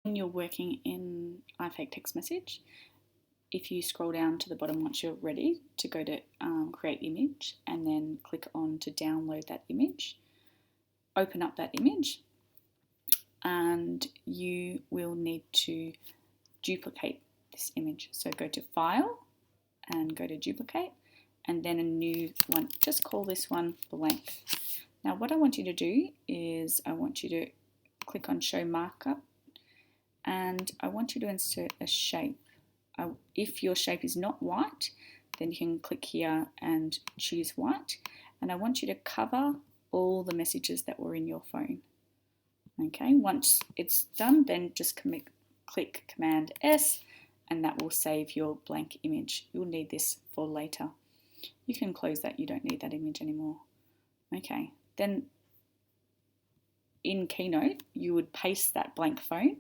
When you're working in ifaketextmessage, if you scroll down to the bottom once you're ready to go to create image and then click on to download that image, open up that image and you will need to duplicate this image. So go to File and go to Duplicate and then a new one. Just call this one blank. Now what I want you to do is I want you to click on Show Markup and I want you to insert a shape. If your shape is not white, then you can click here and choose white. And I want you to cover all the messages that were in your phone. Okay, once it's done, then just click Command S and that will save your blank image. You'll need this for later. You can close that, you don't need that image anymore. Okay, then in Keynote, you would paste that blank phone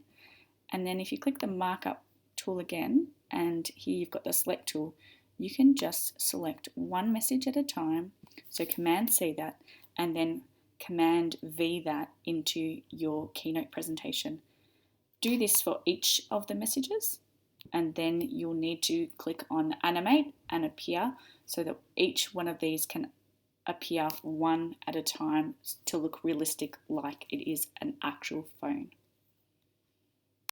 and then if you click the markup tool again, and here you've got the select tool, you can just select one message at a time. So Command C that and then Command V that into your Keynote presentation. Do this for each of the messages and then you'll need to click on Animate and Appear so that each one of these can appear one at a time to look realistic like it is an actual phone.